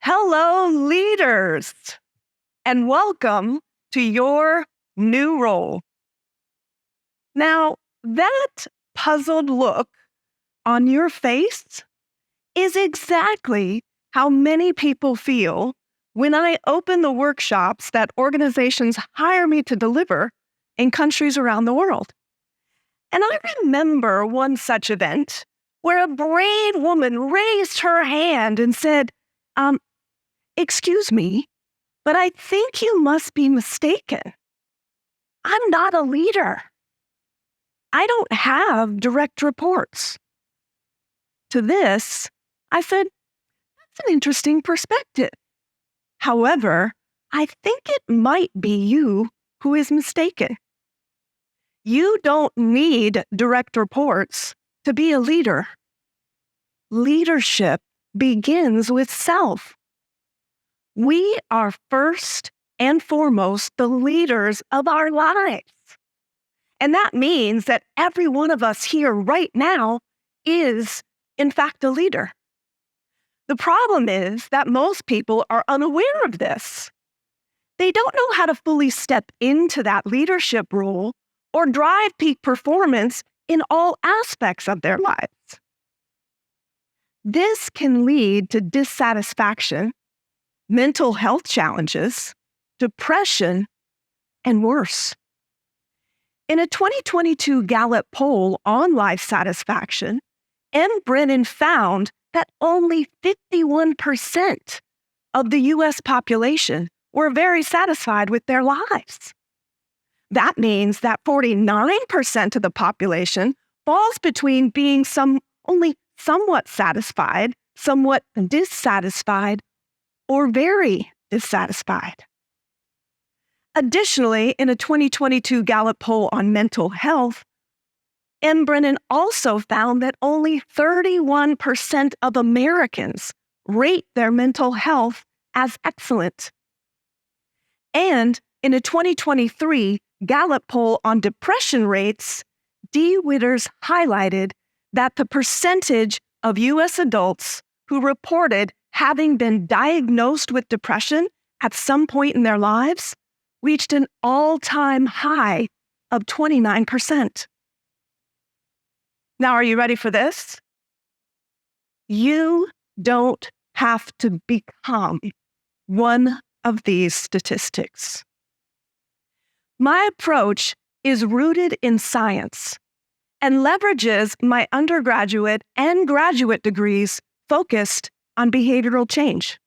Hello, leaders, and welcome to your new role. Now, that puzzled look on your face is exactly how many people feel when I open the workshops that organizations hire me to deliver in countries around the world. And I remember one such event where a brave woman raised her hand and said, excuse me, but I think you must be mistaken. I'm not a leader. I don't have direct reports. To this, I said, that's an interesting perspective. However, I think it might be you who is mistaken. You don't need direct reports to be a leader. Leadership begins with self. We are first and foremost the leaders of our lives. And that means that every one of us here right now is, in fact, a leader. The problem is that most people are unaware of this. They don't know how to fully step into that leadership role or drive peak performance in all aspects of their lives. This can lead to dissatisfaction, mental health challenges, depression, and worse. In a 2022 Gallup poll on life satisfaction, M. Brennan found that only 51% of the U.S. population were very satisfied with their lives. That means that 49% of the population falls between being only somewhat satisfied, somewhat dissatisfied, or very dissatisfied. Additionally, in a 2022 Gallup poll on mental health, M. Brennan also found that only 31% of Americans rate their mental health as excellent. And in a 2023 Gallup poll on depression rates, D. Witters highlighted that the percentage of U.S. adults who reported having been diagnosed with depression at some point in their lives reached an all-time high of 29%. Now, are you ready for this? You don't have to become one of these statistics. My approach is rooted in science and leverages my undergraduate and graduate degrees focused on behavioral change.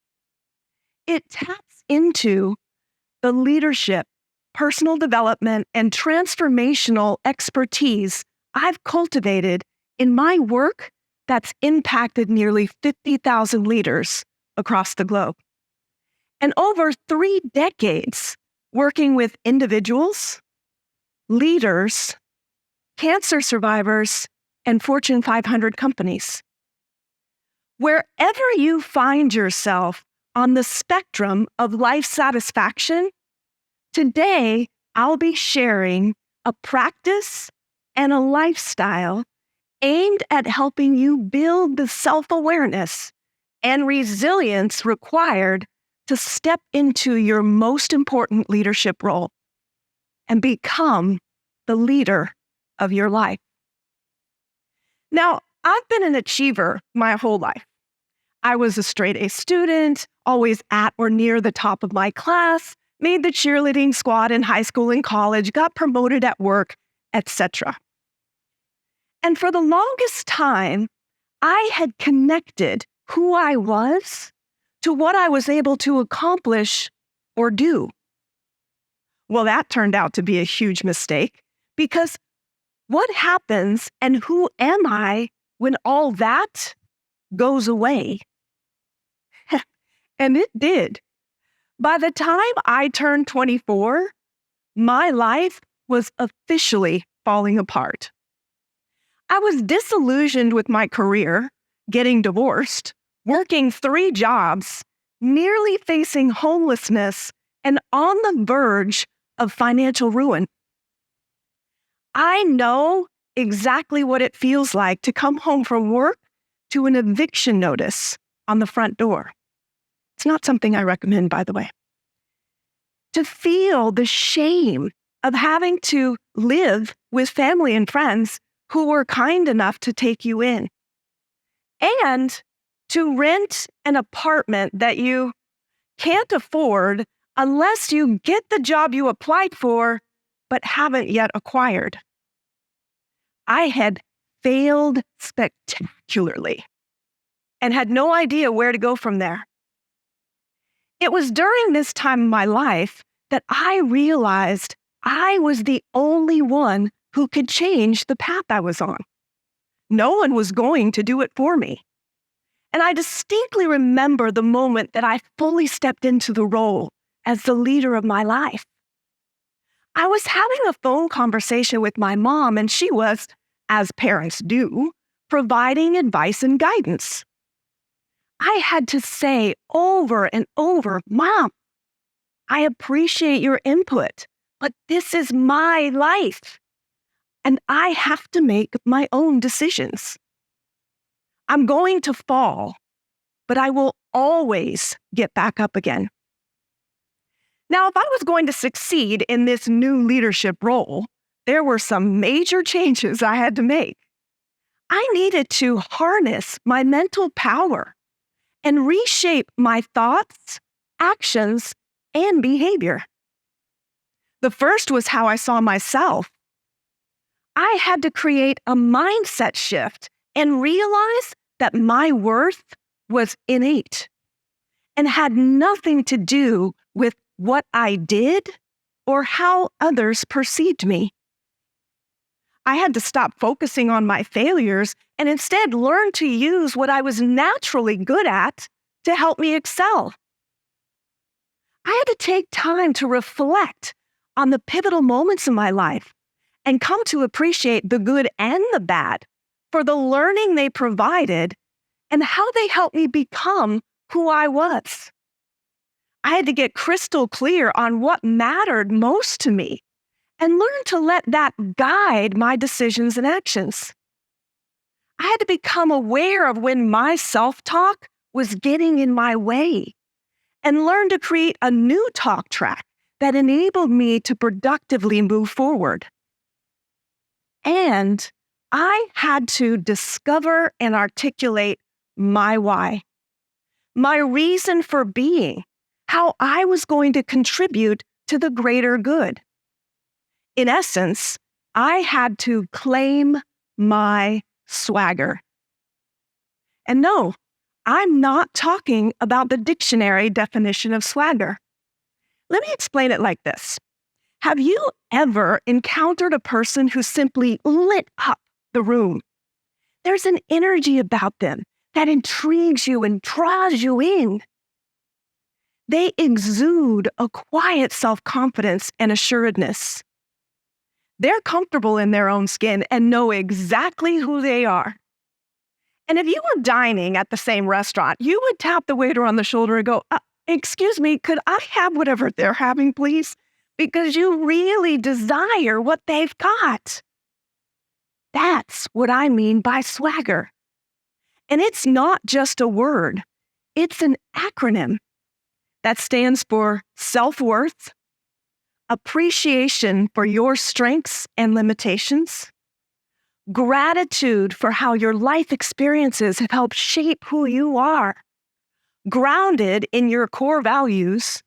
It taps into the leadership, personal development, and transformational expertise I've cultivated in my work that's impacted nearly 50,000 leaders across the globe. And over 3 decades working with individuals, leaders, cancer survivors, and Fortune 500 companies. Wherever you find yourself on the spectrum of life satisfaction, today I'll be sharing a practice and a lifestyle aimed at helping you build the self-awareness and resilience required to step into your most important leadership role and become the leader of your life. Now, I've been an achiever my whole life. I was a straight-A student, always at or near the top of my class, made the cheerleading squad in high school and college, got promoted at work, etc. And for the longest time, I had connected who I was to what I was able to accomplish or do. Well, that turned out to be a huge mistake, because what happens and who am I when all that goes away? And it did. By the time I turned 24, my life was officially falling apart. I was disillusioned with my career, getting divorced, working 3 jobs, nearly facing homelessness, and on the verge of financial ruin. I know exactly what it feels like to come home from work to an eviction notice on the front door, It's not something I recommend, by the way. To feel the shame of having to live with family and friends who were kind enough to take you in, and to rent an apartment that you can't afford unless you get the job you applied for but haven't yet acquired. I had failed spectacularly and had no idea where to go from there. It was during this time in my life that I realized I was the only one who could change the path I was on. No one was going to do it for me. And I distinctly remember the moment that I fully stepped into the role as the leader of my life. I was having a phone conversation with my mom, and she was, as parents do, providing advice and guidance. I had to say over and over, "Mom, I appreciate your input, but this is my life, and I have to make my own decisions. I'm going to fall, but I will always get back up again." Now, if I was going to succeed in this new leadership role, there were some major changes I had to make. I needed to harness my mental power and reshape my thoughts, actions, and behavior. The first was how I saw myself. I had to create a mindset shift and realize that my worth was innate and had nothing to do with what I did or how others perceived me. I had to stop focusing on my failures and instead learn to use what I was naturally good at to help me excel. I had to take time to reflect on the pivotal moments in my life and come to appreciate the good and the bad for the learning they provided and how they helped me become who I was. I had to get crystal clear on what mattered most to me and learn to let that guide my decisions and actions. I had to become aware of when my self-talk was getting in my way and learn to create a new talk track that enabled me to productively move forward. And I had to discover and articulate my why, my reason for being, how I was going to contribute to the greater good. In essence, I had to claim my swagger. And no, I'm not talking about the dictionary definition of swagger. Let me explain it like this. Have you ever encountered a person who simply lit up the room? There's an energy about them that intrigues you and draws you in. They exude a quiet self-confidence and assuredness. They're comfortable in their own skin and know exactly who they are. And if you were dining at the same restaurant, you would tap the waiter on the shoulder and go, "Excuse me, could I have whatever they're having, please?" Because you really desire what they've got. That's what I mean by swagger. And it's not just a word, it's an acronym that stands for self-worth, appreciation for your strengths and limitations, gratitude for how your life experiences have helped shape who you are, grounded in your core values,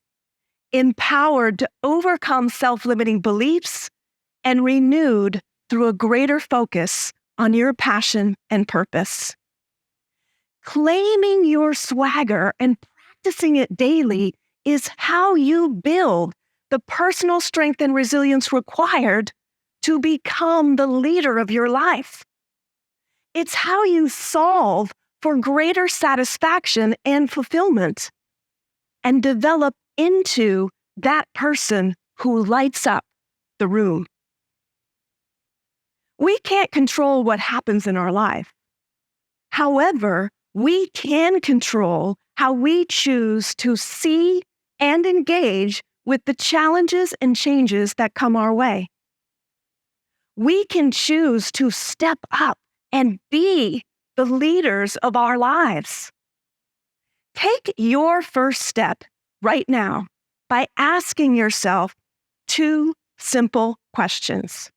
empowered to overcome self-limiting beliefs, and renewed through a greater focus on your passion and purpose. Claiming your swagger and practicing it daily is how you build the personal strength and resilience required to become the leader of your life. It's how you solve for greater satisfaction and fulfillment and develop into that person who lights up the room. We can't control what happens in our life. However, we can control how we choose to see and engage with the challenges and changes that come our way. We can choose to step up and be the leaders of our lives. Take your first step right now by asking yourself two simple questions.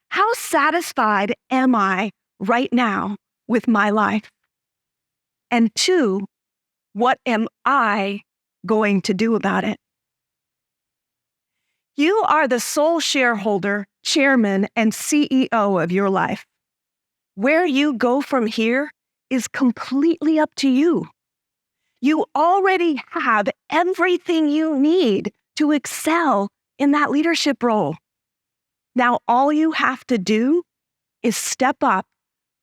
How satisfied am I right now with my life? And two, what am I going to do about it? You are the sole shareholder, chairman, and CEO of your life. Where you go from here is completely up to you. You already have everything you need to excel in that leadership role. Now, all you have to do is step up,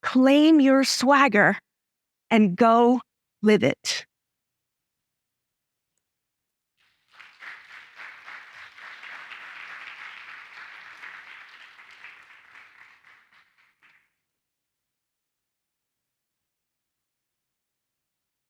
claim your swagger, and go live it.